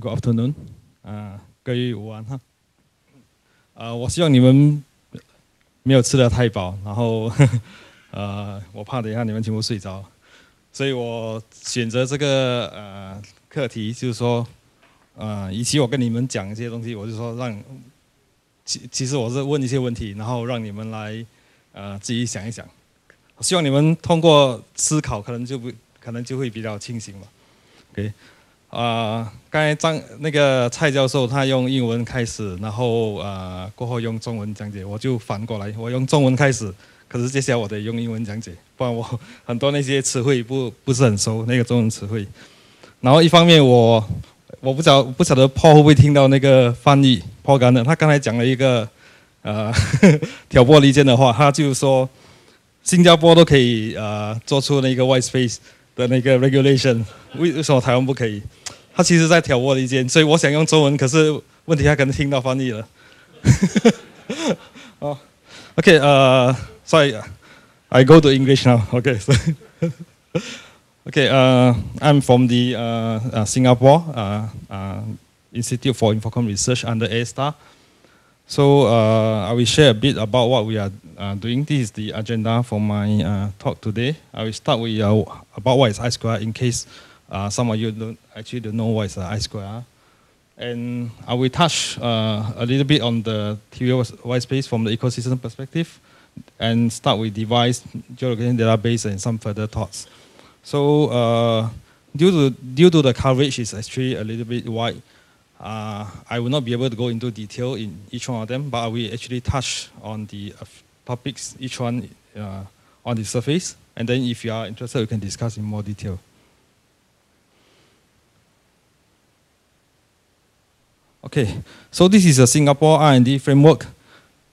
Good afternoon，各位午安哈。我希望你们没有吃得太饱，然后我怕等一下你们全部睡着，所以我选择这个课题，就是说，与其我跟你们讲一些东西，我就说其实我是问一些问题，然后让你们来自己想一想。我希望你们通过思考，可能就会比较清醒嘛。OK。刚才那个蔡教授他用英文开始，然后过后用中文讲解，我就反过来，我用中文开始，可是接下来我得用英文讲解，不然我很多那些词汇不是很熟，那个中文词汇。然后一方面我不晓得 Paul 会不会听到那个翻译 Paul 他刚才讲了一个挑拨离间的话，他就说新加坡都可以做出那个 white space 的那个 regulation， 为什么台湾不可以？他其实在挑拨离间，所以我想用中文，可是问题他可能听到翻译了。哦 ，OK， sorry， I go to English now. Okay, so okay, I'm from the Singapore Institute for Infocomm Research under A*STAR. So I will share a bit about what we are doing. This is the agenda for my talk today. I will start with about what is I2, in case some of you don't know what is I2. And I will touch a little bit on the TV white space from the ecosystem perspective, and start with device, geolocation database, and some further thoughts. So due to the coverage is actually a little bit wide, I will not be able to go into detail in each one of them, but I will actually touch on the topics, each one on the surface, and then if you are interested, we can discuss in more detail. Okay, so this is a Singapore R&D framework.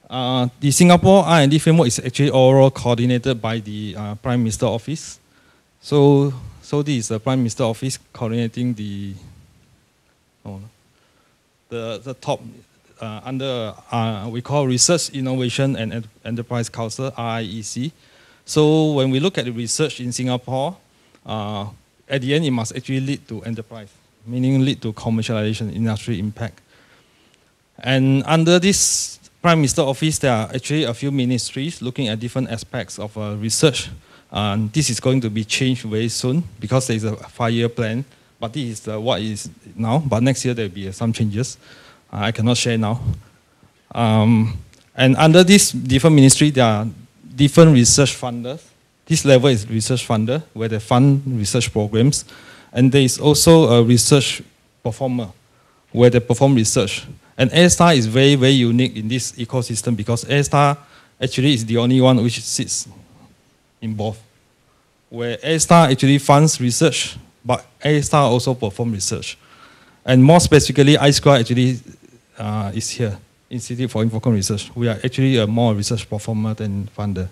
The Singapore R&D framework is actually overall coordinated by the Prime Minister Office. So this is the Prime Minister Office coordinating the top under we call Research, Innovation and Enterprise Council, RIEC. So when we look at the research in Singapore, at the end it must actually lead to enterprise, meaning lead to commercialization, industry impact. And under this Prime Minister Office, there are actually a few ministries looking at different aspects of research. This is going to be changed very soon because there is a 5-year plan. But this is what is now. But next year there will be some changes. I cannot share now. And under this different ministry, there are different research funders. This level is research funder, where they fund research programs. And there is also a research performer, where they perform research. And A*STAR is very, very unique in this ecosystem because A*STAR actually is the only one which sits in both. Where A*STAR actually funds research, but A*STAR also performs research. And more specifically, I2 actually is here, Institute for Infocomm Research. We are actually a more research performer than funder.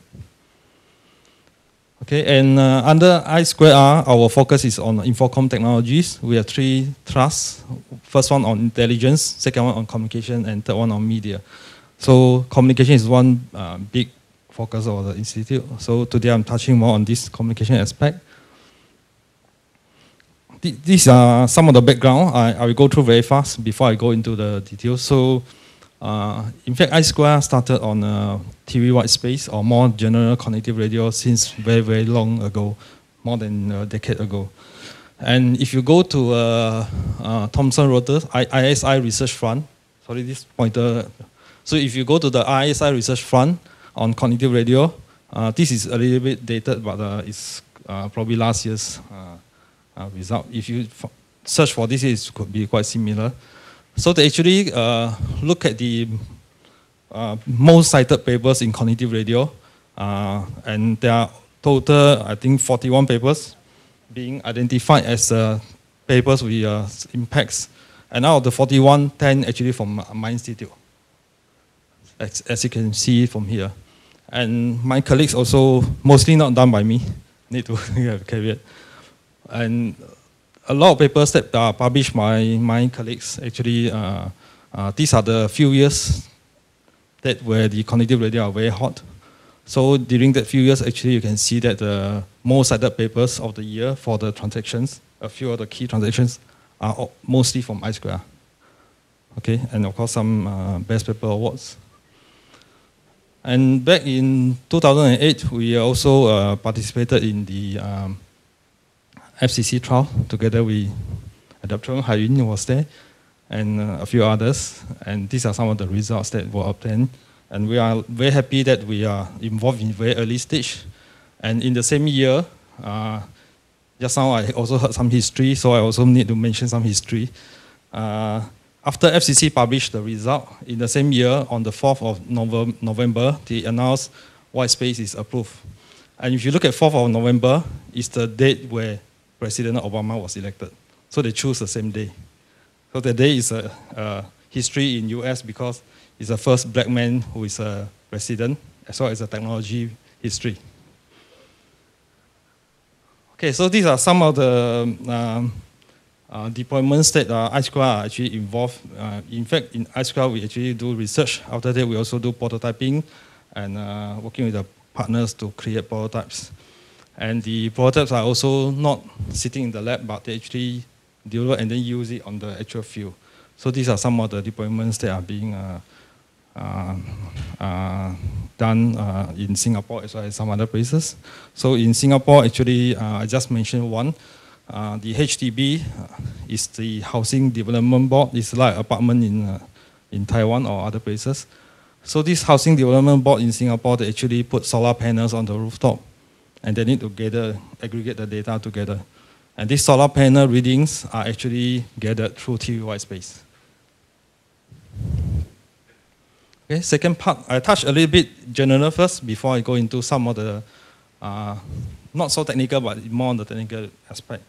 Okay, and under I2R, our focus is on Infocomm technologies. We have 3 thrusts. First one on intelligence, second one on communication, and third one on media. So communication is one big focus of the institute. So today I'm touching more on this communication aspect. These are some of the background. I will go through very fast before I go into the details. So in fact, I2 started on TV white space or more general connective radio since very, very long ago, more than a decade ago. And if you go to Thomson Reuters, ISI Research Fund, sorry, this pointer. So if you go to the ISI Research Fund on connective radio, this is a little bit dated, but it's probably last year's result. If you search for this, it could be quite similar. So they actually look at the most cited papers in connective radio, and there are total, I think, 41 papers being identified as papers with impacts. And out of the 41, 10 actually from my institute, as you can see from here. And my colleagues also, mostly not done by me, need to have a caveat. And a lot of papers that are published by my colleagues, actually, these are the few years that where the connective radio are very hot. So during that few years, actually, you can see that the most cited papers of the year for the transactions, a few of the key transactions, are mostly from iSquare. Okay, and of course some best paper awards. And back in 2008, we also participated in the FCC trial together with Adaptron, Haiyun was there, and a few others. And these are some of the results that were obtained. And we are very happy that we are involved in very early stage. And in the same year, just now I also heard some history, so I also need to mention some history. After FCC published the result, in the same year, on the 4th of November, they announced white space is approved. And if you look at 4th of November, it's the date where President Obama was elected. So they choose the same day. So the day is a history in US because it's the first black man who is a president, as well as a technology history. Okay, so these are some of the deployments that iSquare are actually involved. In fact, in iSquare, we actually do research. After that, we also do prototyping and working with the partners to create prototypes. And the prototypes are also not sitting in the lab, but they actually develop and then use it on the actual field. So these are some of the deployments that are being done in Singapore as well as some other places. So in Singapore, actually, I just mentioned one. The HDB is the Housing Development Board. It's like apartment in Taiwan or other places. So this Housing Development Board in Singapore, they actually put solar panels on the rooftop, and they need to aggregate the data together. And these solar panel readings are actually gathered through TV white space. Okay, second part, I touch a little bit general first before I go into some of the not so technical, but more on the technical aspect.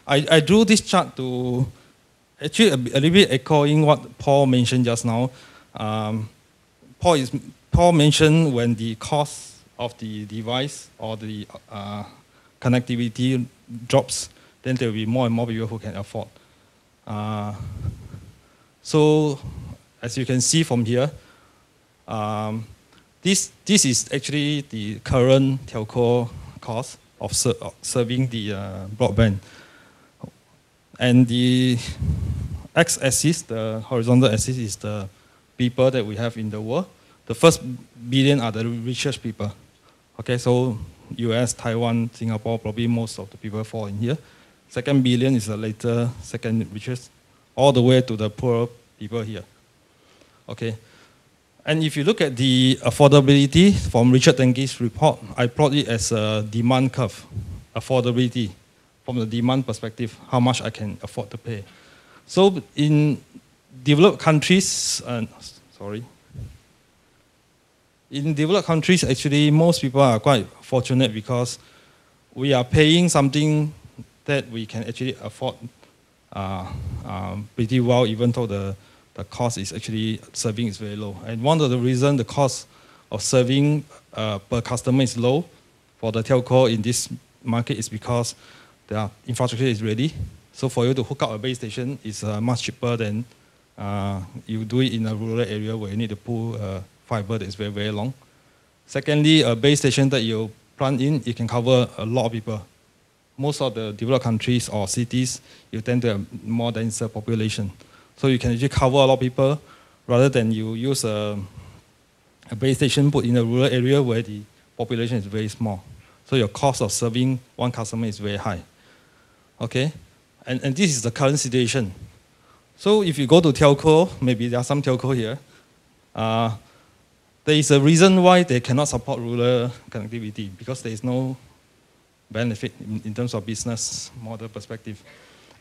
I drew this chart to actually a little bit echoing what Paul mentioned just now. Paul mentioned when the cost of the device or the connectivity drops, then there will be more and more people who can afford. So as you can see from here, this is actually the current telco cost of serving the broadband. And the x-axis, the horizontal axis, is the people that we have in the world. The first billion are the richest people. Okay, so US, Taiwan, Singapore, probably most of the people fall in here. Second billion is the later second richest, all the way to the poor people here. Okay. And if you look at the affordability from Richard Tengi's report, I plot it as a demand curve, affordability, from the demand perspective, how much I can afford to pay. So in developed countries, in developed countries, actually, most people are quite fortunate because we are paying something that we can actually afford pretty well, even though the cost is actually, serving is very low. And one of the reasons the cost of serving per customer is low for the telco in this market is because the infrastructure is ready. So for you to hook up a base station is much cheaper than you do it in a rural area where you need to pull fiber that is very, very long. Secondly, a base station that you plant in, it can cover a lot of people. Most of the developed countries or cities, you tend to have more denser population. So you can actually cover a lot of people rather than you use a base station put in a rural area where the population is very small. So your cost of serving one customer is very high. Okay? And this is the current situation. So if you go to telco, maybe there are some telco here, there is a reason why they cannot support rural connectivity because there is no benefit in terms of business model perspective.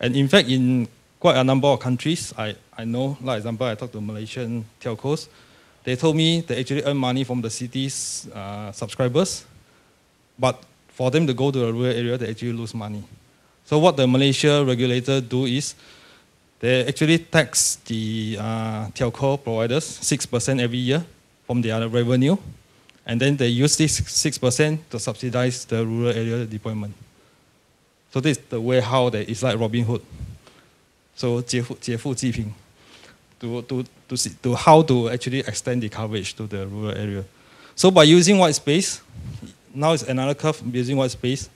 And in fact, in quite a number of countries, I know, like example, I talked to Malaysian telcos, they told me they actually earn money from the city's subscribers, but for them to go to a rural area, they actually lose money. So what the Malaysia regulator do is, they actually tax the telco providers 6% every year from their revenue, and then they use this 6% to subsidize the rural area deployment. So this is the way how it's like Robin Hood. So 劫富济贫, to how to actually extend the coverage to the rural area. So by using white space, now it's another curve using white space.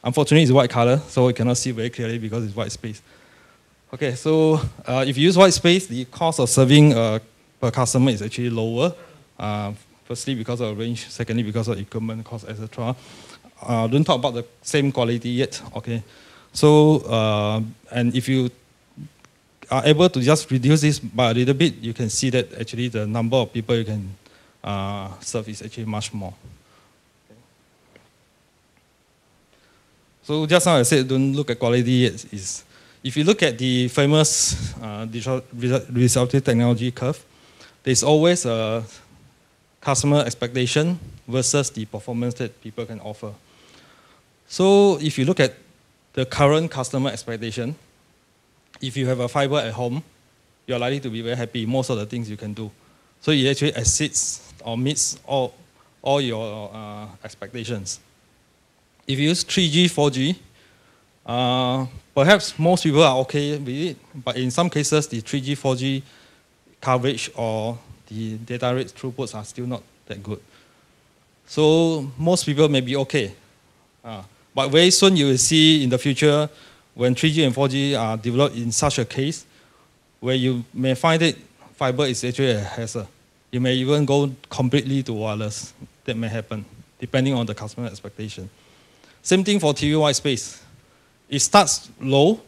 Unfortunately, it's white color, so we cannot see very clearly because it's white space. Okay, so if you use white space, the cost of serving per customer is actually lower. Firstly, because of range. Secondly, because of equipment cost, etc. Don't talk about the same quality yet. Okay, so and if you are able to just reduce this by a little bit, you can see that actually the number of people you can serve is actually much more. Okay. So just now I said, don't look at quality yet. If you look at the famous disruptive technology curve, there's always a customer expectation versus the performance that people can offer. So if you look at the current customer expectation, if you have a fiber at home, you're likely to be very happy. Most of the things you can do. So it actually exceeds or meets all your expectations. If you use 3G, 4G, perhaps most people are okay with it, but in some cases, the 3G, 4G coverage or the data rate throughputs are still not that good. So most people may be okay. But very soon you will see in the future when 3G and 4G are developed in such a case where you may find that fiber is actually a hassle. You may even go completely to wireless. That may happen, depending on the customer expectation. Same thing for TV white space. It starts low,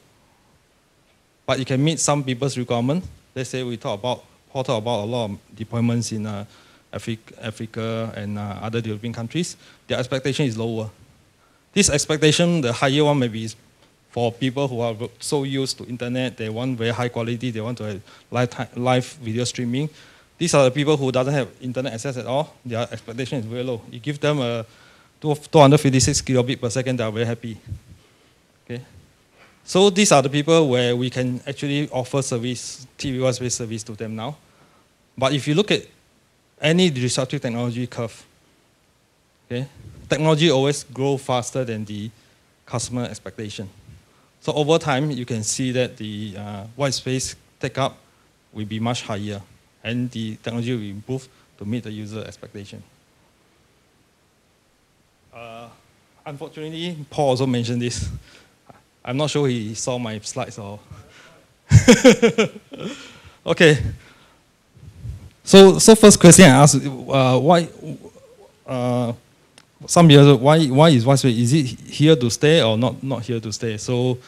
but it can meet some people's requirement. Let's say we talk about a lot of deployments in Africa and other developing countries. Their expectation is lower. This expectation, the higher one, may be for people who are so used to internet. They want very high quality. They want to have live video streaming. These are the people who doesn't have internet access at all. Their expectation is very low. You give them a 256 kilobit per second, they are very happy. Okay. So these are the people where we can actually offer service, TV white space service to them now. But if you look at any disruptive technology curve, okay, technology always grows faster than the customer expectation. So over time, you can see that the white space take-up will be much higher, and the technology will improve to meet the user expectation. Unfortunately, Paul also mentioned this. I'm not sure he saw my slides or. Okay. So first question I asked, why? Some years, why is white space? Is it here to stay or not here to stay? So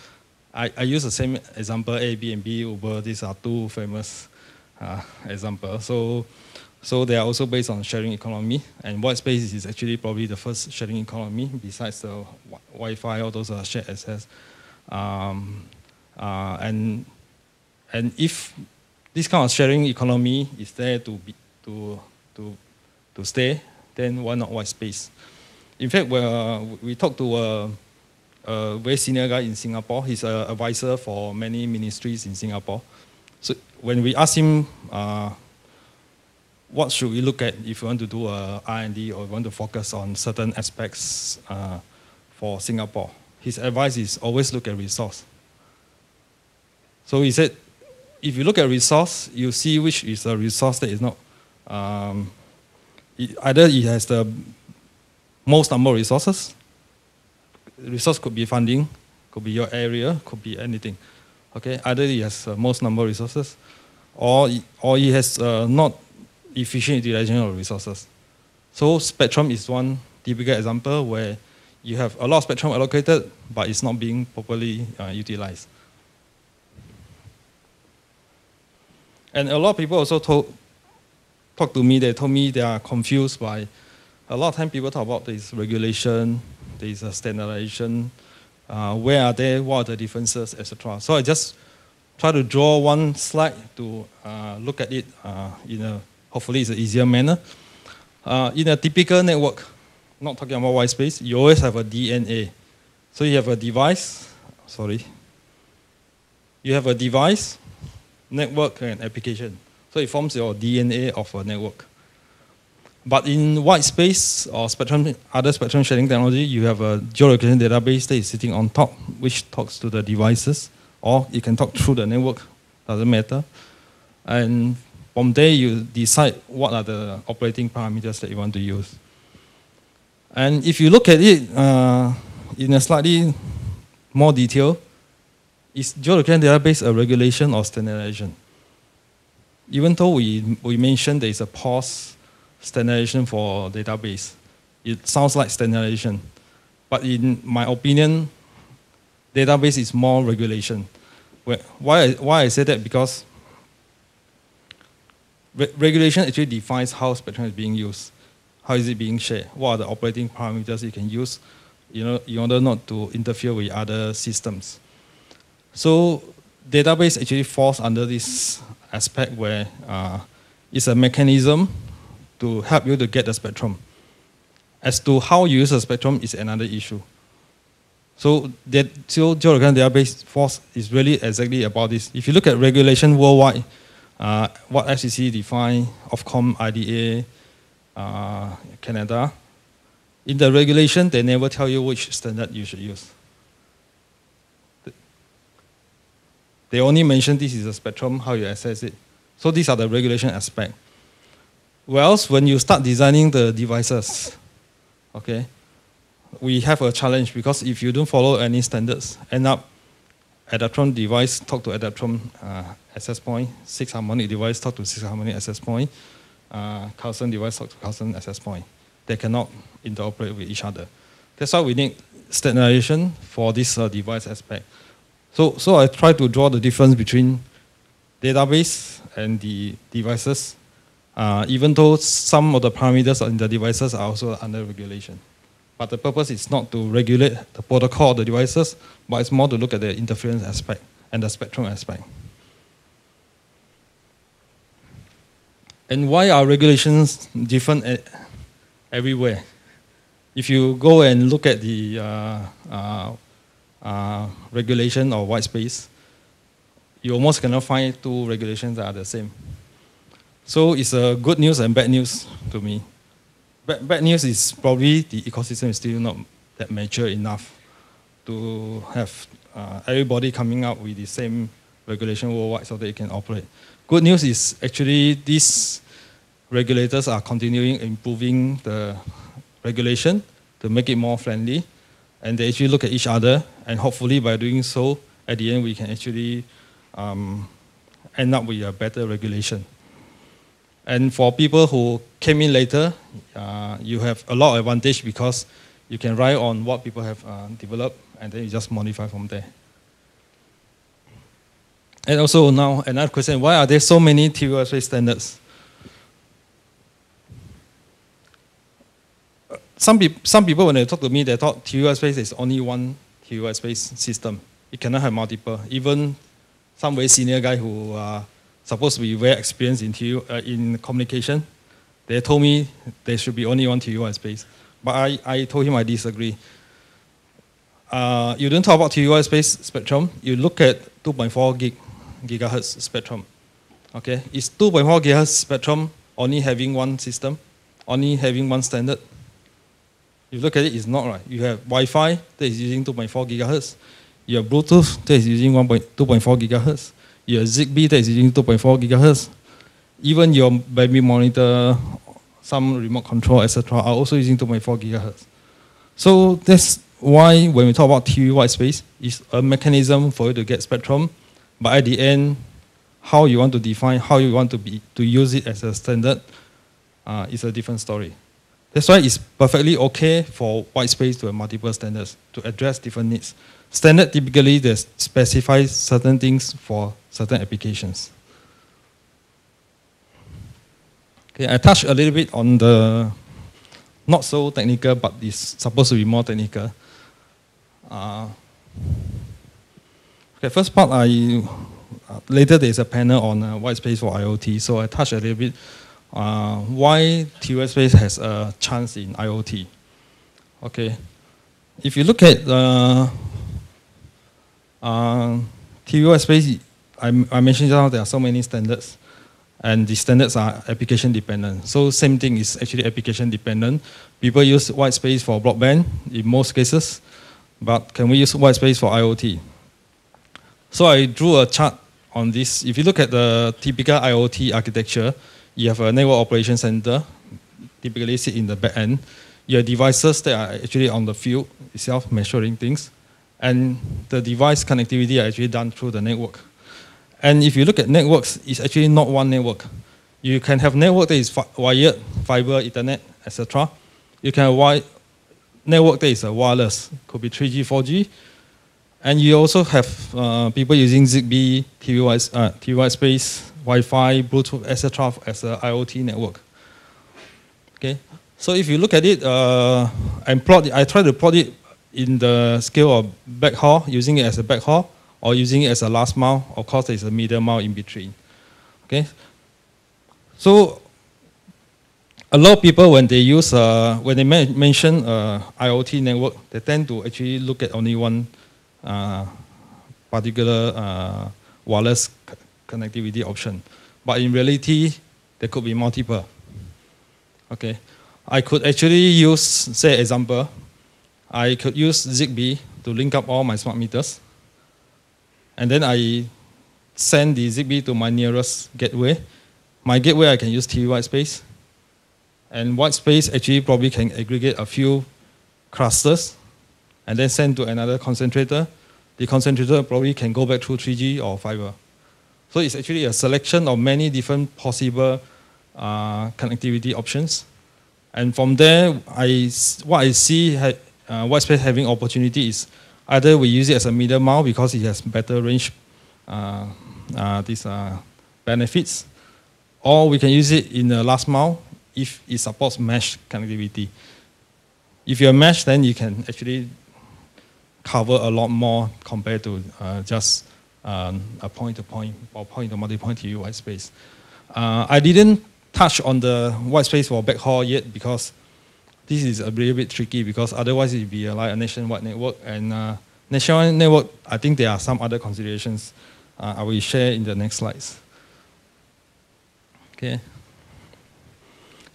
I use the same example, Airbnb, Uber. These are two famous examples. So they are also based on sharing economy, and white space is actually probably the first sharing economy besides the Wi-Fi. All those are shared access. And if this kind of sharing economy is there to stay, then why not white space? In fact, we talked to a very senior guy in Singapore. He's an advisor for many ministries in Singapore. So when we asked him, what should we look at if we want to do a R&D or want to focus on certain aspects for Singapore, his advice is always look at resource. So he said, if you look at resource, you see which is a resource that is not, either it has the most number of resources. Resource could be funding, could be your area, could be anything. Okay, either it has most number of resources, or it has not efficient utilization of resources. So spectrum is one typical example where you have a lot of spectrum allocated, but it's not being properly utilized. And a lot of people also talk to me, they told me they are confused by, a lot of time people talk about this regulation, there is a standardization, where are they, what are the differences, etc. So I just try to draw one slide to look at it in a, hopefully it's an easier manner. In a typical network, not talking about white space, you always have a DNA. So you have a device, you have a device, network, and application. So it forms your DNA of a network. But in white space or spectrum, other spectrum sharing technology, you have a geolocation database that is sitting on top, which talks to the devices, or you can talk through the network, doesn't matter. And from there, you decide what are the operating parameters that you want to use. And if you look at it in a slightly more detail, Is geolocation database a regulation or standardization? Even though we mentioned there is a pause standardization for database, it sounds like standardization. But in my opinion, database is more regulation. Why I say that? Because regulation actually defines how spectrum is being used, how is it being shared, what are the operating parameters you can use, in order not to interfere with other systems. So database actually falls under this aspect where it's a mechanism to help you to get the spectrum. As to how you use the spectrum is another issue. So geolocation database falls is really exactly about this. If you look at regulation worldwide, what FCC define, Ofcom, IDA, Canada, in the regulation, they never tell you which standard you should use. They only mention this is a spectrum, how you access it. So these are the regulation aspect. Whereas when you start designing the devices, okay, we have a challenge because if you don't follow any standards, end up Adaptron device talk to Adaptron access point, 6 harmonic device talk to 6 harmonic access point, Carlson device talk to Carlson access point. They cannot interoperate with each other. That's why we need standardization for this device aspect. So I try to draw the difference between database and the devices, even though some of the parameters in the devices are also under regulation. But the purpose is not to regulate the protocol of the devices, but it's more to look at the interference aspect and the spectrum aspect. And why are regulations different everywhere? If you go and look at the regulation or white space, you almost cannot find 2 regulations that are the same. So it's a good news and bad news to me. Bad news is probably the ecosystem is still not that mature enough to have everybody coming up with the same regulation worldwide so that it can operate. Good news is actually these regulators are continuing improving the regulation to make it more friendly, and they actually look at each other, and hopefully by doing so, at the end we can actually end up with a better regulation. And for people who came in later, you have a lot of advantage because you can rely on what people have developed, and then you just modify from there. And also now, another question, why are there so many TVS standards? Some people, when they talk to me, they thought TVS is only one TVS system. It cannot have multiple. Even some very senior guy who are supposed to be very experienced in communication, they told me there should be only one TVS space. But I told him I disagree. You don't talk about TVS space spectrum, you look at 2.4 gigahertz spectrum. Okay, is 2.4 gigahertz spectrum only having one system, only having one standard? If you look at it, it's not right. You have Wi-Fi that is using 2.4 gigahertz. You have Bluetooth that is using 2.4 gigahertz. You have Zigbee that is using 2.4 gigahertz. Even your baby monitor, some remote control, etc., are also using 2.4 gigahertz. So that's why when we talk about TV white space, it's a mechanism for you to get spectrum, but at the end, how you want to define, how you want to use it as a standard is a different story. That's why it's perfectly okay for white space to have multiple standards to address different needs. Standard typically they specify certain things for certain applications. Okay, I touched a little bit on the not so technical, but it's supposed to be more technical. Okay, first part, later there's a panel on white space for IoT, so I touched a little bit why TVS space has a chance in IoT. Okay, if you look at TVS space, I mentioned just now there are so many standards, and the standards are application dependent. So same thing is actually application dependent. People use white space for broadband in most cases, but can we use white space for IoT? So I drew a chart on this. If you look at the typical IoT architecture, you have a network operation center, typically sit in the back end. You have devices that are actually on the field itself measuring things. and the device connectivity are actually done through the network. And if you look at networks, it's actually not one network. You can have network that is wired, fiber, Ethernet, etc. You can have network that is wireless, could be 3G, 4G. And you also have people using Zigbee, TV white space, Wi-Fi, Bluetooth, etc. as an IoT network. Okay, so if you look at it, I try to plot it in the scale of backhaul, using it as a backhaul, or using it as a last mile. Of course, there's a middle mile in between. Okay, so a lot of people, when they use when they mention IoT network, they tend to actually look at only one particular wireless connectivity option. But in reality, there could be multiple. Okay, I could actually use, say, example, I could use Zigbee to link up all my smart meters. And then I send the Zigbee to my nearest gateway. My gateway, I can use TV white space. And white space actually probably can aggregate a few clusters and then send to another concentrator. The concentrator probably can go back through 3G or fiber. So it's actually a selection of many different possible connectivity options. And from there, what I see white space having opportunity is either we use it as a middle mile because it has better range benefits, or we can use it in the last mile if it supports mesh connectivity. If you're mesh, then you can actually cover a lot more compared to just a point-to-point or point-to-multipoint TV white space. I didn't touch on the white space for backhaul yet because this is a little bit tricky, because otherwise it would be like a nationwide network. And nationwide network, I think there are some other considerations I will share in the next slides. Okay.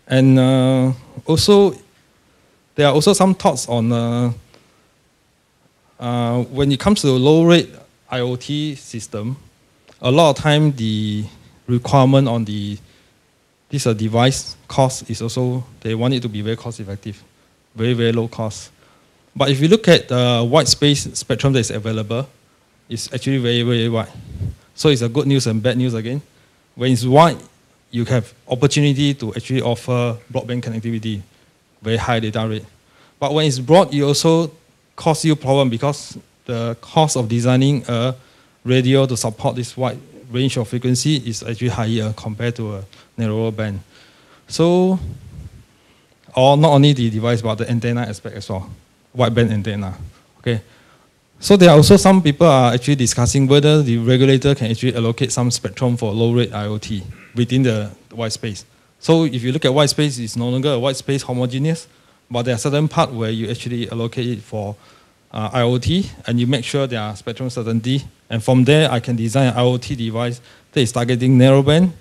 And also, there are also some thoughts on when it comes to low-rate IoT system, a lot of time the requirement on this device cost is also, they want it to be very cost-effective, very, very low cost. But if you look at the white space spectrum that is available, it's actually very, very wide. So it's a good news and bad news again. When it's wide, you have opportunity to actually offer broadband connectivity, very high data rate. But when it's broad, it also causes you problem because the cost of designing a radio to support this wide range of frequency is actually higher compared to a narrower band. So, or not only the device, but the antenna aspect as well, wideband antenna. Okay. So there are also some people are actually discussing whether the regulator can actually allocate some spectrum for low-rate IoT within the white space. So if you look at white space, it's no longer a white space homogeneous, but there are certain parts where you actually allocate it for IoT, and you make sure there are spectrum certainty. And from there, I can design an IoT device that is targeting narrowband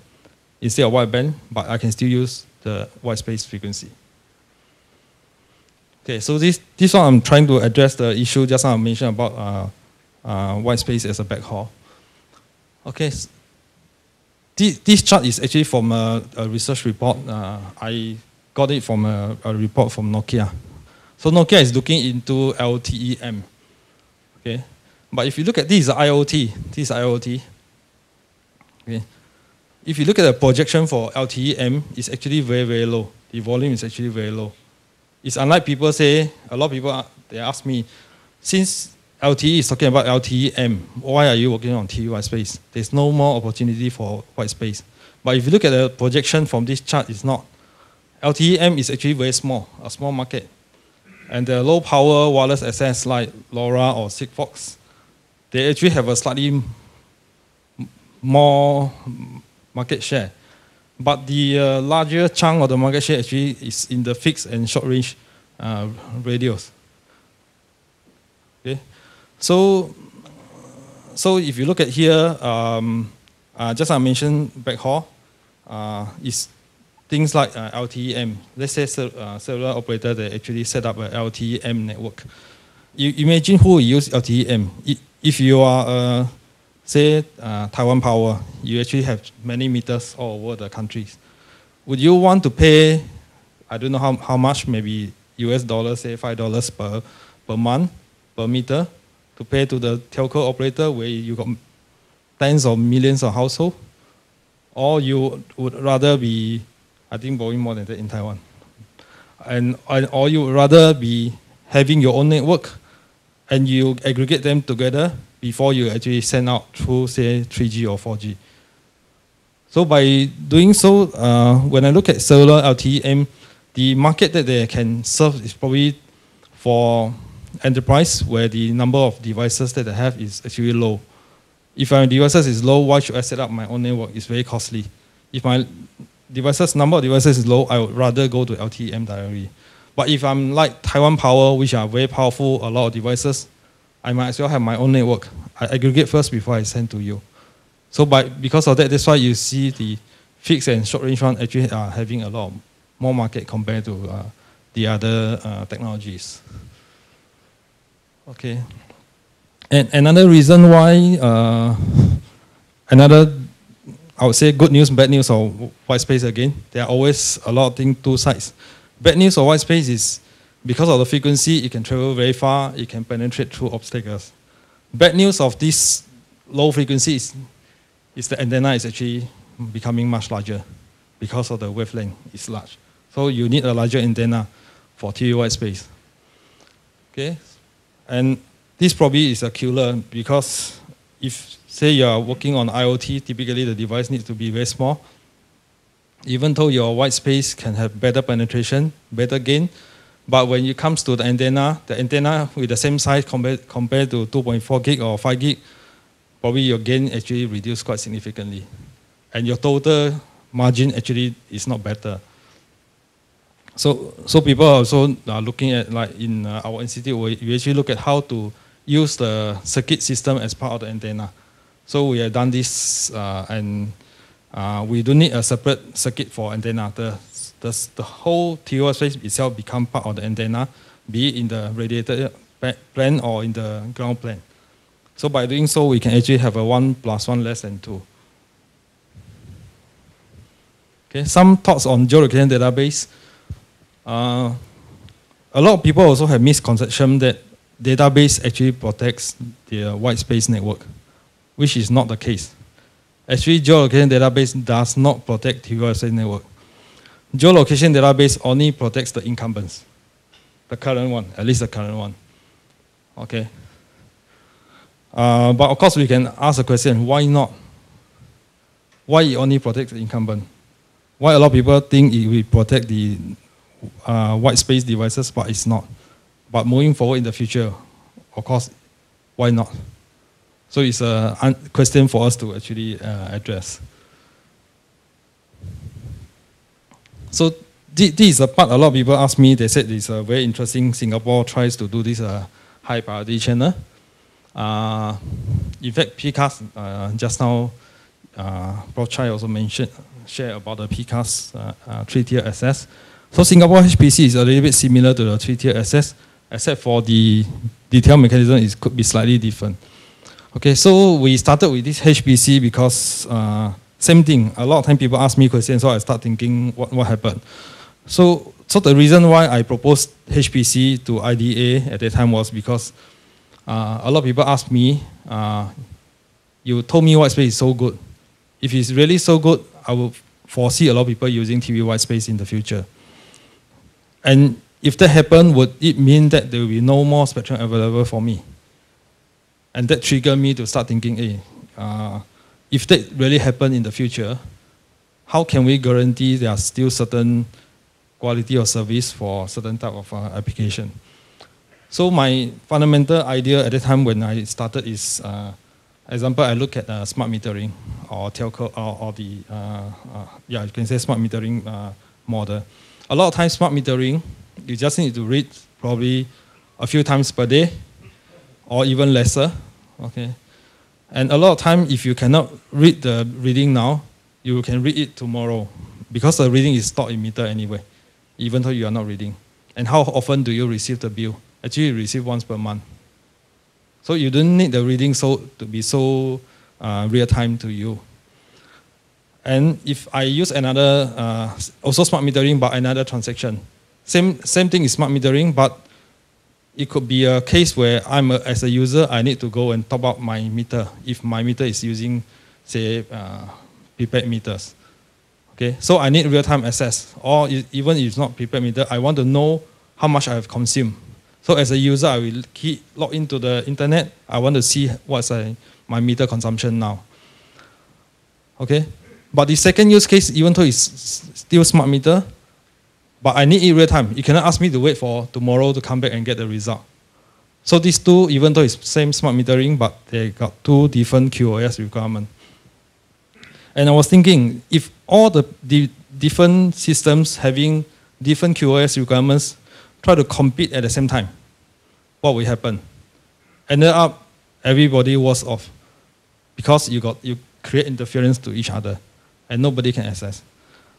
instead of wideband, but I can still use the white space frequency. Okay, so this one I'm trying to address the issue just now I mentioned about white space as a backhaul. Okay, this chart is actually from a research report. I got it from a report from Nokia. So Nokia is looking into LTE-M. Okay, but if you look at this is IoT. This is IoT. Okay, if you look at the projection for LTE-M, it's actually very, very low. The volume is actually very low. It's unlike people say, a lot of people, they ask me, since LTE is talking about LTE-M, why are you working on TV white space? There's no more opportunity for white space. But if you look at the projection from this chart, it's not. LTE-M is actually very small, a small market. And the low power wireless access like LoRa or Sigfox, they actually have a slightly more market share. But the larger chunk of the market share actually is in the fixed and short range radios. Okay, so if you look at here, just I mentioned backhaul is things like LTE-M. Let's say cellular operator that actually set up an LTE-M network. You imagine who will use LTE-M. If you are say Taiwan Power, you actually have many meters all over the countries. Would you want to pay, I don't know how much, maybe US dollars, say $5 per month, per meter, to pay to the telco operator where you got tens of millions of households, or you would rather be, I think, probably more than that in Taiwan, or you would rather be having your own network and you aggregate them together before you actually send out through, say, 3G or 4G. So by doing so, when I look at cellular LTE-M, the market that they can serve is probably for enterprise, where the number of devices that I have is actually low. If my devices is low, why should I set up my own network? It's very costly. If my number of devices is low, I would rather go to LTE-M directly. But if I'm like Taiwan Power, which are very powerful, a lot of devices, I might as well have my own network. I aggregate first before I send to you. So because of that, that's why you see the fixed and short-range one actually are having a lot more market compared to the other technologies. Okay. And another reason why, I would say good news, bad news, or white space again, there are always a lot of things, two sides. Bad news or white space is because of the frequency, it can travel very far, it can penetrate through obstacles. Bad news of this low frequency is the antenna is actually becoming much larger because of the wavelength is large. So you need a larger antenna for TV white space. Okay, and this probably is a killer because if, say, you are working on IoT, typically the device needs to be very small. Even though your white space can have better penetration, better gain, but when it comes to the antenna with the same size compared to 2.4 gig or 5 gig, probably your gain actually reduced quite significantly. And your total margin actually is not better. So people are also looking at, like in our institute, we actually look at how to use the circuit system as part of the antenna. So we have done this, and we don't need a separate circuit for antenna. The whole TV space itself become part of the antenna, be it in the radiator plane or in the ground plane. So by doing so, we can actually have a 1 + 1 less than 2. Okay, some thoughts on geolocation database. A lot of people also have misconception that database actually protects the white space network, which is not the case. Actually, geolocation database does not protect TV white space network. Geolocation database only protects the incumbents, the current one, at least the current one. Okay. But of course, we can ask the question, why not? Why it only protects the incumbent? Why a lot of people think it will protect the white space devices, but it's not. But moving forward in the future, of course, why not? So it's a question for us to actually address. So this is a part a lot of people ask me. They said it's very interesting. Singapore tries to do this high priority channel. In fact, PCAS, just now, Prof. Chai also shared about the PCAS 3-tier access. So Singapore HPC is a little bit similar to the 3-tier access, except for the detail mechanism could be slightly different. Okay, so we started with this HPC because same thing. A lot of time people ask me questions, so I start thinking what happened. So the reason why I proposed HPC to IDA at that time was because a lot of people asked me, you told me white space is so good. If it's really so good, I will foresee a lot of people using TV white space in the future. And if that happened, would it mean that there will be no more spectrum available for me? And that triggered me to start thinking, hey, if that really happened in the future, how can we guarantee there are still certain quality of service for certain type of application? So my fundamental idea at the time when I started is, example, I look at smart metering or telco or the, you can say smart metering model. A lot of times smart metering, you just need to read probably a few times per day or even lesser, okay? And a lot of time, if you cannot read the reading now, you can read it tomorrow because the reading is stored in meter anyway, even though you are not reading. And how often do you receive the bill? Actually, you receive once per month. So you don't need the reading to be so real time to you. And if I use another, also smart metering, but another transaction, same thing is smart metering, but it could be a case where as a user, I need to go and top up my meter if my meter is using, say, prepaid meters. Okay, so I need real-time access, or even if it's not prepaid meter, I want to know how much I have consumed. So as a user, I will log into the internet. I want to see what's my meter consumption now. Okay, but the second use case, even though it's still smart meter, but I need it real time. You cannot ask me to wait for tomorrow to come back and get the result. So these two, even though it's same smart metering, but they got two different QoS requirements. And I was thinking, if all the different systems having different QoS requirements try to compete at the same time, what will happen? Ended up, everybody was off because you create interference to each other, and nobody can access.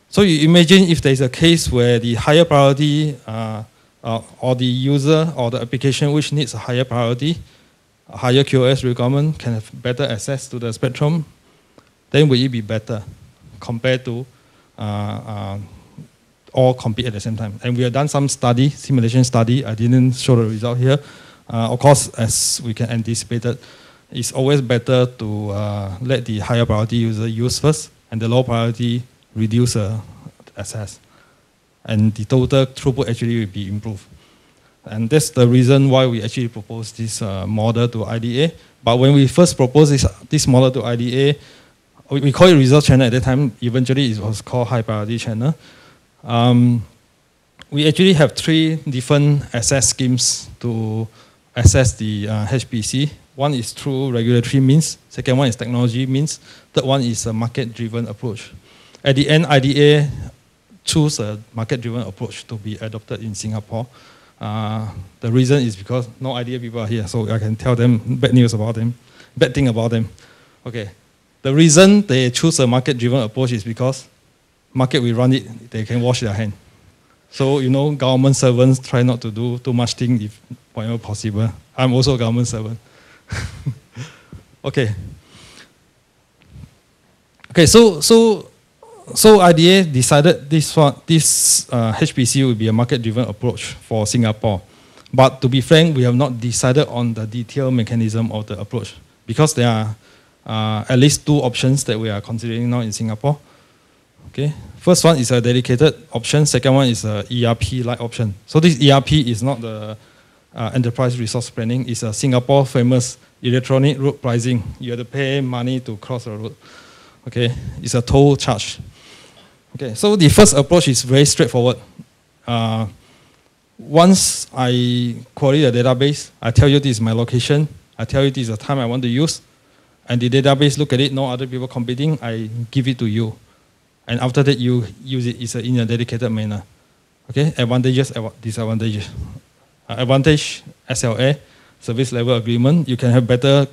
So you imagine if there's a case where the higher priority or the user or the application which needs a higher priority, a higher QoS requirement can have better access to the spectrum, then will it be better compared to all compete at the same time? And we have done some study, simulation study. I didn't show the result here. Of course, as we can anticipate it, it's always better to let the higher priority user use first, and the low priority reduce access. And the total throughput actually will be improved. And that's the reason why we actually proposed this model to IDA. But when we first proposed this model to IDA, we call it resource channel at that time. Eventually, it was called high priority channel. We actually have 3 different access schemes to access the HPC. One is through regulatory means. Second one is technology means. Third one is a market-driven approach. At the end, IDA choose a market-driven approach to be adopted in Singapore. The reason is because no IDA people are here, so I can tell them bad news about them, bad thing about them. Okay, the reason they choose a market-driven approach is because market will run it, they can wash their hand. So, you know, government servants try not to do too much thing if whenever possible. I'm also a government servant. Okay. Okay, so IDA decided this HPC will be a market-driven approach for Singapore. But to be frank, we have not decided on the detailed mechanism of the approach because there are at least 2 options that we are considering now in Singapore. Okay, first one is a dedicated option. Second one is a ERP-like option. So this ERP is not the enterprise resource planning. It's a Singapore famous electronic route pricing. You have to pay money to cross the road. Okay, it's a toll charge. Okay, so the first approach is very straightforward. Once I query the database, I tell you this is my location, I tell you this is the time I want to use, and the database look at it, no other people competing, I give it to you. And after that, you use it in a dedicated manner. Okay, advantages, disadvantages. Advantage, SLA, service level agreement, you can have better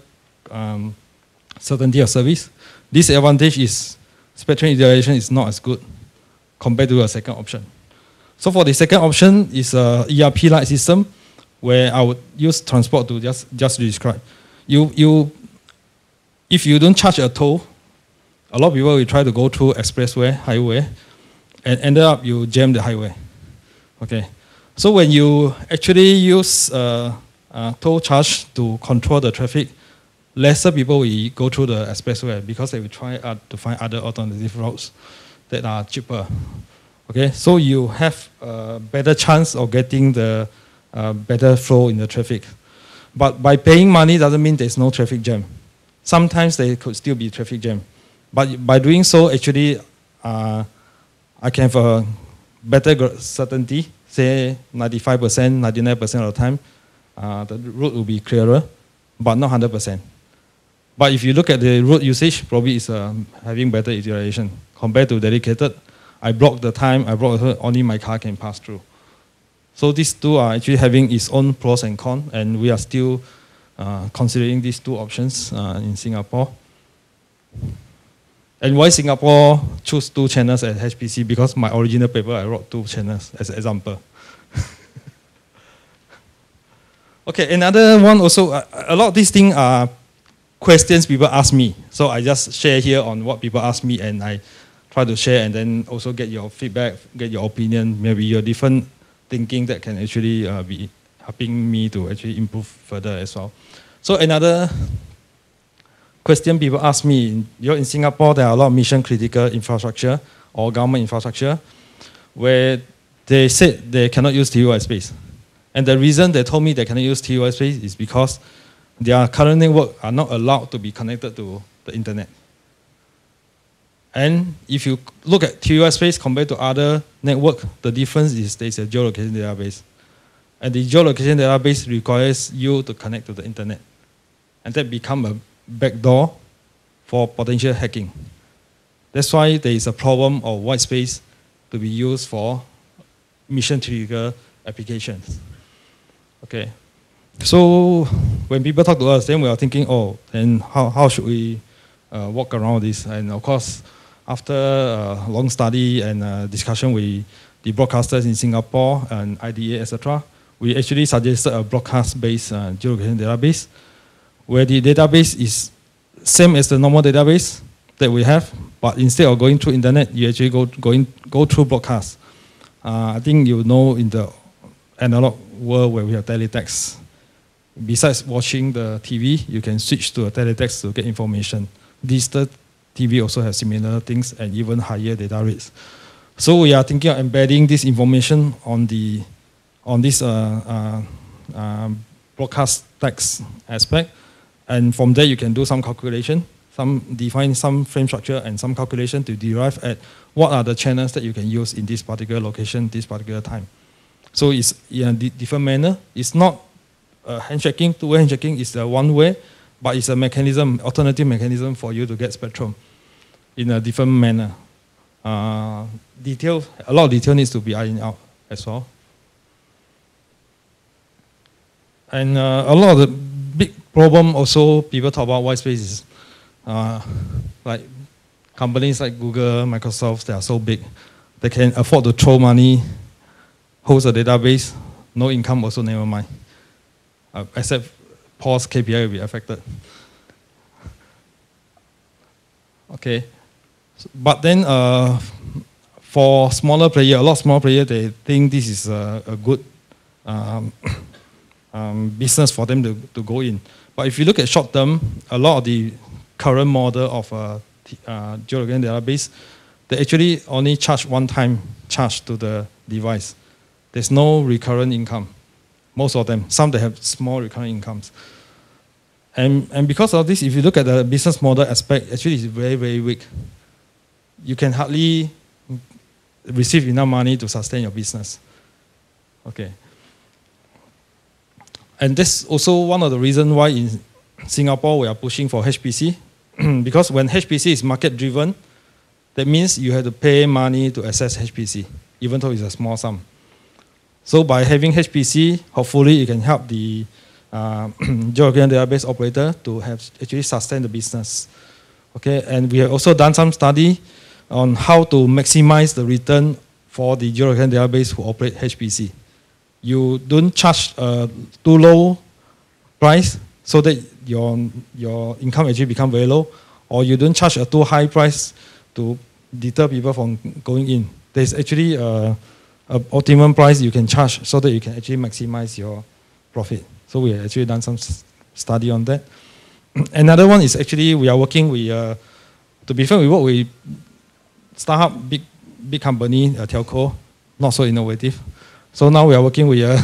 certainty of service. Disadvantage is spectrum utilization is not as good compared to a second option. So for the second option is a ERP-like system where I would use transport to just describe. If you don't charge a toll, a lot of people will try to go through expressway, highway, and end up you jam the highway. Okay, so when you actually use toll charge to control the traffic, lesser people will go through the expressway because they will try to find other alternative routes that are cheaper. Okay, so you have a better chance of getting the better flow in the traffic. But by paying money doesn't mean there's no traffic jam. Sometimes there could still be traffic jam. But by doing so, actually, I can have a better certainty, say 95%, 99% of the time, the route will be clearer, but not 100%. But if you look at the road usage, probably it's having better utilization. Compared to dedicated, I block the time, only my car can pass through. So these two are actually having its own pros and cons, and we are still considering these 2 options in Singapore. And why Singapore choose 2 channels at HPC? Because my original paper, I wrote 2 channels as an example. Okay, another one also, a lot of these things are questions people ask me. So I just share here on what people ask me, and I try to share and then also get your feedback, get your opinion, maybe your different thinking that can actually be helping me to actually improve further as well. So another question people ask me, in Singapore, there are a lot of mission critical infrastructure or government infrastructure where they said they cannot use TVY space. And the reason they told me they cannot use TVY space is because their current network are not allowed to be connected to the internet. And if you look at TVY space compared to other network, the difference is there's a geolocation database. And the geolocation database requires you to connect to the internet. And that becomes a backdoor for potential hacking. That's why there is a problem of white space to be used for mission critical applications. Okay. So when people talk to us, then we are thinking, oh, then how should we work around this? And of course, after a long study and discussion with the broadcasters in Singapore and IDA, etc., we actually suggested a broadcast-based geolocation database, where the database is same as the normal database that we have, but instead of going through internet, you actually go through broadcast. I think you know in the analog world where we have teletext, besides watching the TV, you can switch to a teletext to get information. Digital TV also has similar things and even higher data rates. So we are thinking of embedding this information on this broadcast text aspect, and from there you can do some calculation, define some frame structure and some calculation to derive at what are the channels that you can use in this particular location, this particular time. So it's in a different manner. It's not handshaking, two-way handshaking is the one way, but it's a mechanism, alternative mechanism for you to get spectrum in a different manner. A lot of detail needs to be ironed out as well. And a lot of the big problem also people talk about white space is like companies like Google, Microsoft, they are so big, they can afford to throw money, host a database, no income also never mind. Except Paul's KPI will be affected. Okay, but then for smaller player, a lot of small player, they think this is a good business for them to go in. But if you look at short term, a lot of the current model of geolocation database, they actually only charge one-time charge to the device. There's no recurrent income. Most of them, some they have small recurrent incomes. And because of this, if you look at the business model aspect, actually it's very, very weak. You can hardly receive enough money to sustain your business. Okay. And that's also one of the reasons why in Singapore we are pushing for HPC. Because when HPC is market driven, that means you have to pay money to access HPC, even though it's a small sum. So by having HPC, hopefully it can help the geolocation database operator to have actually sustain the business. Okay, and we have also done some study on how to maximize the return for the geolocation database who operate HPC. You don't charge too low price so that your income actually become very low, or you don't charge a too high price to deter people from going in. There's actually an optimum price you can charge so that you can actually maximize your profit. So we have actually done some study on that. Another one is actually we are working with, to be fair, we work with startup, big company, telco, not so innovative. So now we are working with a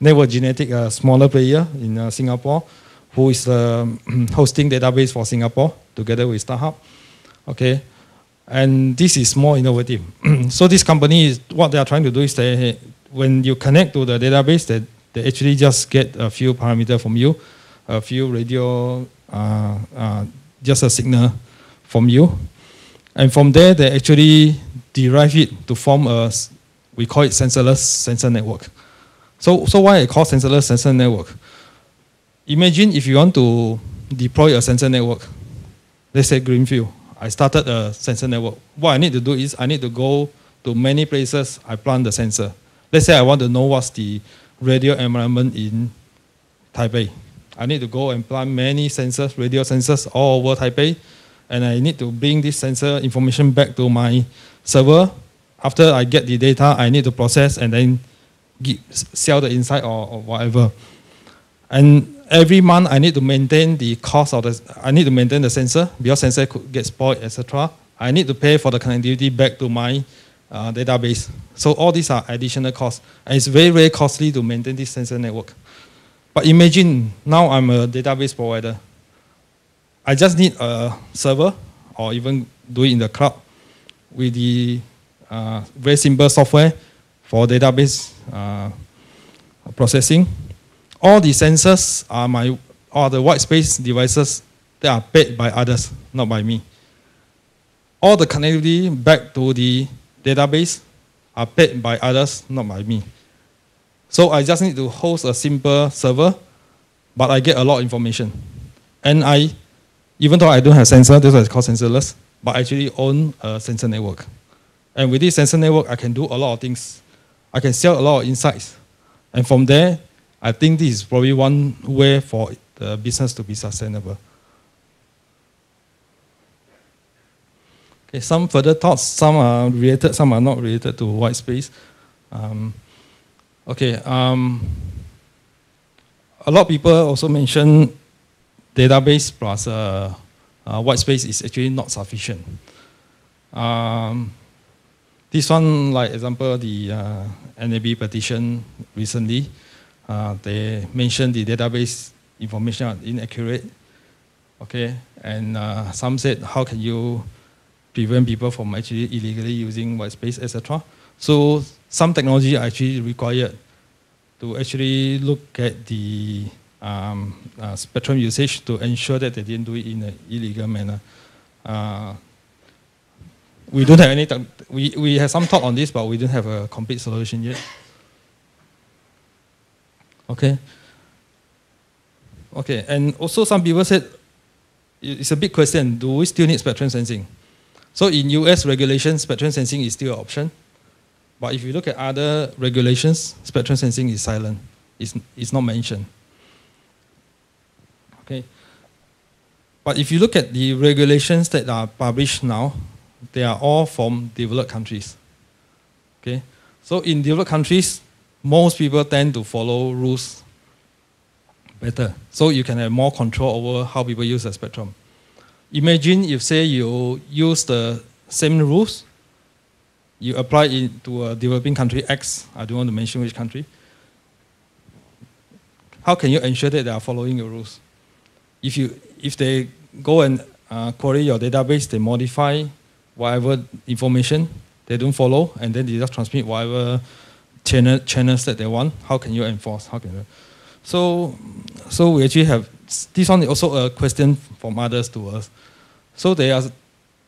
network genetic, smaller player in Singapore, who is hosting database for Singapore together with startup. Okay, and this is more innovative. So this company, what they are trying to do is that when you connect to the database, they actually just get a few parameters from you, a few radio, just a signal from you. And from there, they actually derive it to form a, we call it sensorless sensor network. So why I call sensorless sensor network? Imagine if you want to deploy a sensor network, let's say Greenfield. I started a sensor network. What I need to do is I need to go to many places, I plant the sensor. Let's say I want to know what's the radio environment in Taipei. I need to go and plant many sensors, radio sensors all over Taipei, and I need to bring this sensor information back to my server. After I get the data, I need to process and then sell the insight or whatever. And every month I need to maintain the cost of I need to maintain the sensor because sensor could get spoiled, etc. I need to pay for the connectivity back to my database. So all these are additional costs. And it's very, very costly to maintain this sensor network. But imagine now I'm a database provider. I just need a server or even do it in the cloud with the very simple software for database processing. All the sensors are the white space devices that are paid by others, not by me. All the connectivity back to the database are paid by others, not by me. So I just need to host a simple server, but I get a lot of information. And even though I don't have sensor, this is called sensorless, but I actually own a sensor network. And with this sensor network, I can do a lot of things. I can sell a lot of insights. And from there, I think this is probably one way for the business to be sustainable. Okay, some further thoughts. Some are related, some are not related to white space. A lot of people also mention database plus white space is actually not sufficient. This one, like example, the NAB petition recently, they mentioned the database information are inaccurate. Okay, and some said, how can you prevent people from actually illegally using white space, etc. So some technology are actually required to actually look at the spectrum usage to ensure that they didn't do it in an illegal manner. We don't have any. We have some thought on this, but we don't have a complete solution yet. Okay. Okay, and also some people said it's a big question. Do we still need spectrum sensing? So in US regulations, spectrum sensing is still an option. But if you look at other regulations, spectrum sensing is silent. It's not mentioned. Okay. But if you look at the regulations that are published now, they are all from developed countries. Okay. So in developed countries, most people tend to follow rules better. So you can have more control over how people use the spectrum. Imagine if, say, you use the same rules, you apply it to a developing country X, I don't want to mention which country. How can you ensure that they are following your rules? If they go and query your database, they modify whatever information they don't follow, and then they just transmit whatever channels that they want, how can you enforce? How can you? So we actually have, this one is also a question from others to us. So there are,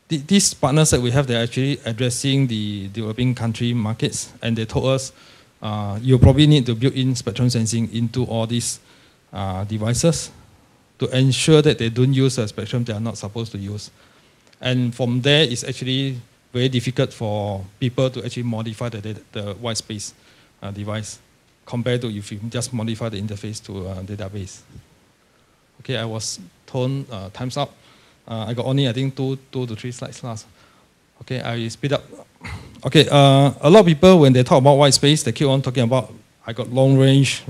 these partners that we have, they're actually addressing the developing country markets, and they told us, you probably need to build in spectrum sensing into all these devices to ensure that they don't use a spectrum they are not supposed to use. And from there, it's actually very difficult for people to actually modify the white space device compared to if you just modify the interface to a database. Okay, I was told time's up. I got only, I think, two to three slides last. Okay, I will speed up. Okay, a lot of people, when they talk about white space, they keep on talking about, I got long range,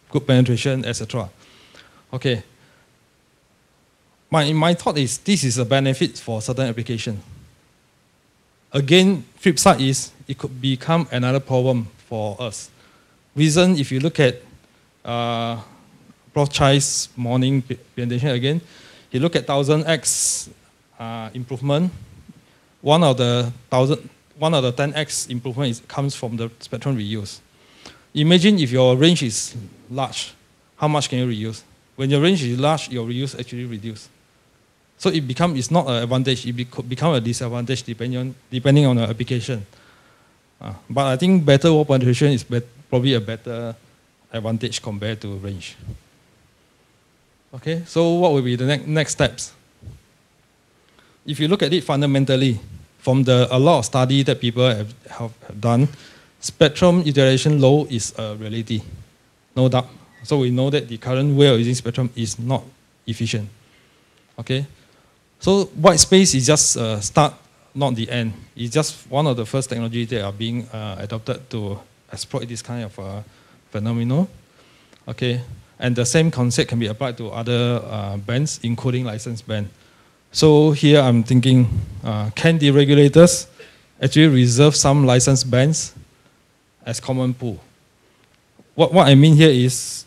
good penetration, etc. Okay. My thought is, this is a benefit for certain application. Again, flip side is, it could become another problem for us. Reason, if you look at Prof. Chai's morning presentation again, he look at 1000x improvement. One of the 10x improvement comes from the spectrum reuse. Imagine if your range is large, how much can you reuse? When your range is large, your reuse actually reduce. So it's not an advantage, it could become a disadvantage depending on the application. But I think better wall penetration is probably a better advantage compared to range. Okay, so what will be the next steps? If you look at it fundamentally, from a lot of study that people have done, spectrum utilization low is a reality, no doubt. So we know that the current way of using spectrum is not efficient. Okay, so white space is just a start, not the end. It's just one of the first technologies that are being adopted to exploit this kind of phenomenon. Okay, and the same concept can be applied to other bands, including license band. So here I'm thinking, can the regulators actually reserve some license bands as common pool? What I mean here is,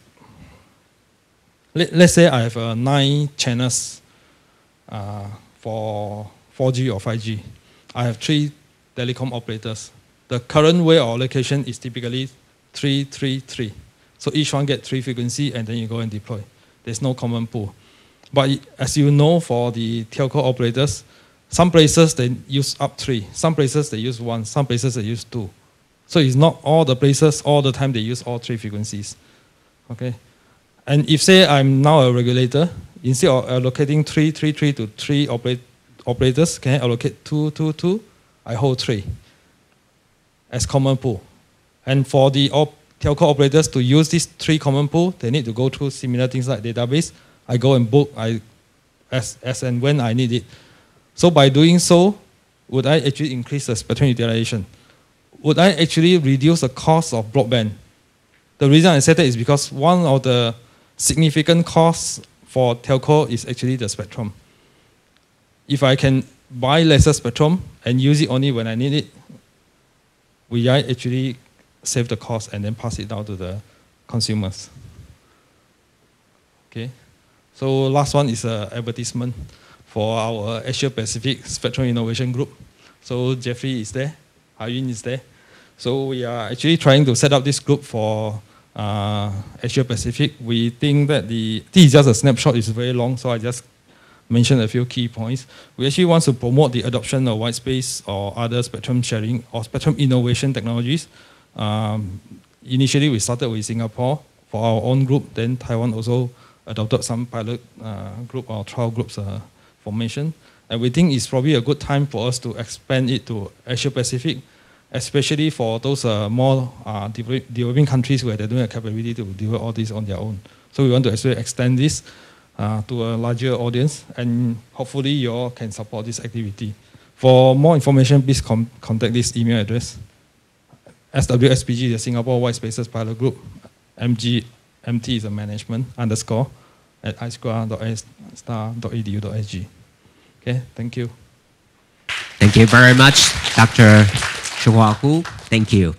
let's say I have 9 channels for 4G or 5G. I have 3 telecom operators. The current way of allocation is typically 3, 3, 3. So each one get 3 frequency, and then you go and deploy. There's no common pool. But as you know, for the telco operators, some places they use up 3, some places they use 1, some places they use 2. So it's not all the places all the time they use all 3 frequencies. Okay, and if say I'm now a regulator, instead of allocating 3, 3, 3 to 3 operators, can I allocate 2, 2, 2? I hold 3 as common pool. And for the telco operators to use these 3 common pool, they need to go through similar things like database. I go and book as and when I need it. So by doing so, would I actually increase the spectrum utilization? Would I actually reduce the cost of broadband? The reason I said that is because one of the significant costs for telco is actually the spectrum. If I can buy lesser spectrum and use it only when I need it, will I actually save the cost and then pass it down to the consumers? Okay. So last one is an advertisement for our Asia Pacific Spectrum Innovation Group. So Jeffrey is there, Ayun is there. So we are actually trying to set up this group for Asia Pacific. We think that this is just a snapshot, it's very long, so I just mentioned a few key points. We actually want to promote the adoption of white space or other spectrum sharing or spectrum innovation technologies. Initially, we started with Singapore for our own group, then Taiwan also adopted some pilot group or trial groups formation. And we think it's probably a good time for us to expand it to Asia Pacific, especially for those more developing countries where they don't have capability to develop all this on their own. So we want to actually extend this to a larger audience, and hopefully you all can support this activity. For more information, please contact this email address. SWSPG, the Singapore White Spaces Pilot Group. MT is a management _ at isqua.star.edu.sg. Okay, thank you. Thank you very much, Dr. Chua Hu. Thank you.